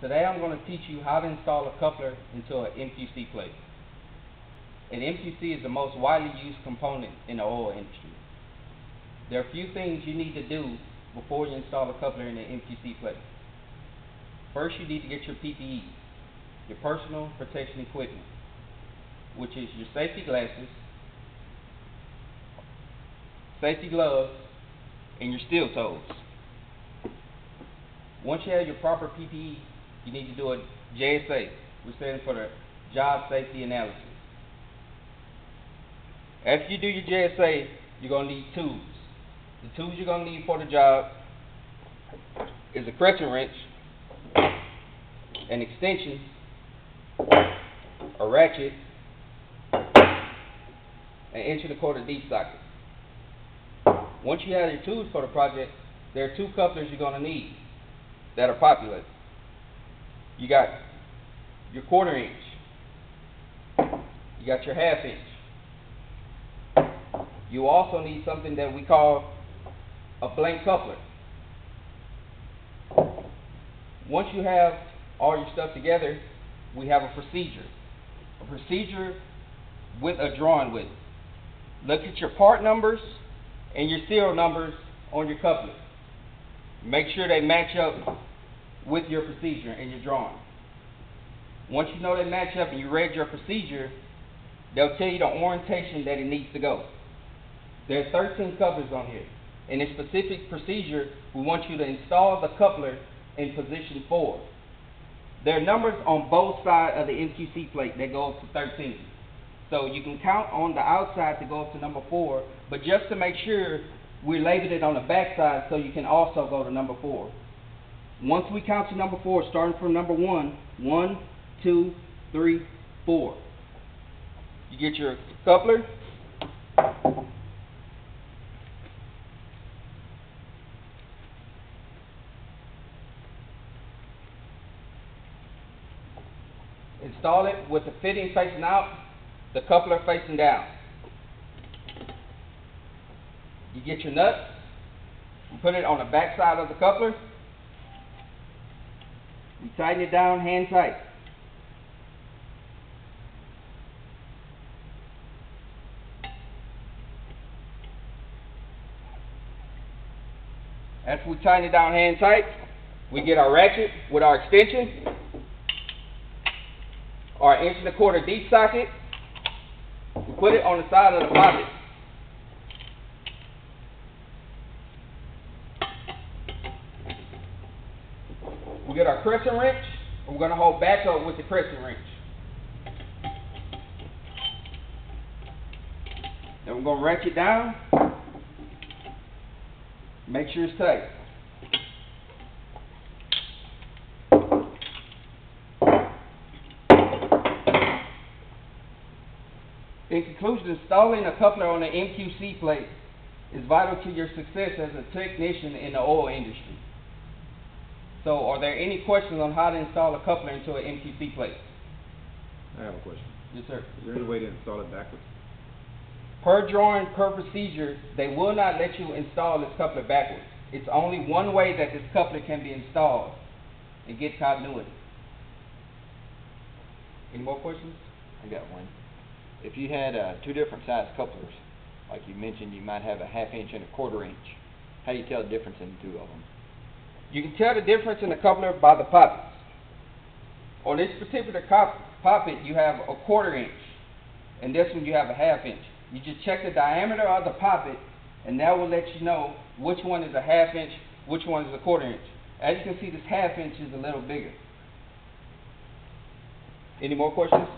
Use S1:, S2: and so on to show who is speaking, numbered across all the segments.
S1: Today I'm going to teach you how to install a coupler into an MQC plate. An MQC is the most widely used component in the oil industry. There are a few things you need to do before you install a coupler in an MQC plate. First, you need to get your PPE, your personal protection equipment, which is your safety glasses, safety gloves, and your steel toes. Once you have your proper PPE, you need to do a JSA, which stands for the Job Safety Analysis. After you do your JSA, you're going to need tools. The tools you're going to need for the job is a crescent wrench, an extension, a ratchet, an 1.25" deep socket. Once you have your tools for the project, there are two couplers you're going to need that are popular. You got your 1/4 inch, you got your 1/2 inch. You also need something that we call a blank coupler. Once you have all your stuff together, we have a procedure with a drawing with it. Look at your part numbers and your serial numbers on your coupler. Make sure they match up with your procedure and your drawing. Once you know they match up and you read your procedure, they'll tell you the orientation that it needs to go. There are 13 couplers on here. In a specific procedure, we want you to install the coupler in position 4. There are numbers on both sides of the MQC plate that go up to 13. So you can count on the outside to go up to number 4, but just to make sure, we labeled it on the back side so you can also go to number 4. Once we count to number 4, starting from number 1, 1, 2, 3, 4. You get your coupler. Install it with the fitting facing out, the coupler facing down. You get your nuts, you put it on the back side of the coupler, you tighten it down hand tight. After we tighten it down hand tight, we get our ratchet with our extension, our 1.25" deep socket. We put it on the side of the poppet. We get our crescent wrench, and we're going to hold back up with the crescent wrench. Then we're going to ratchet down. Make sure it's tight. In conclusion, installing a coupler on an MQC plate is vital to your success as a technician in the oil industry. So, are there any questions on how to install a coupler into an MQC plate?
S2: I have a question.
S1: Yes, sir.
S2: Is there any way to install it backwards?
S1: Per drawing, per procedure, they will not let you install this coupler backwards. It's only one way that this coupler can be installed and get continuity. Any more questions?
S3: I got one. If you had two different size couplers, like you mentioned, you might have a 1/2 inch and a 1/4 inch. How do you tell the difference in the two of them?
S1: You can tell the difference in the coupler by the poppets. On this particular poppet, you have a 1/4 inch, and this one you have a 1/2 inch. You just check the diameter of the poppet, and that will let you know which one is a 1/2 inch, which one is a 1/4 inch. As you can see, this 1/2 inch is a little bigger. Any more questions?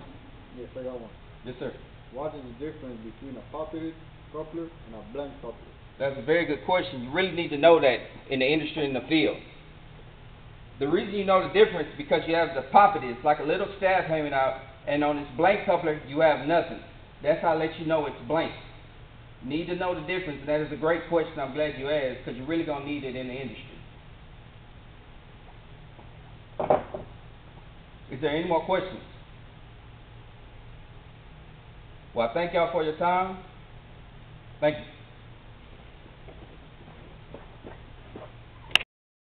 S4: Yes, I got one.
S1: Yes, sir.
S4: What is the difference between a puppeted coupler and a blank coupler?
S1: That's a very good question. You really need to know that in the industry, in the field. The reason you know the difference is because you have the poppet, it's like a little staff hanging out, and on this blank coupler, you have nothing. That's how I let you know it's blank. You need to know the difference, and that is a great question. I'm glad you asked, because you're really going to need it in the industry. Is there any more questions? Well, I thank y'all for your time. Thank you.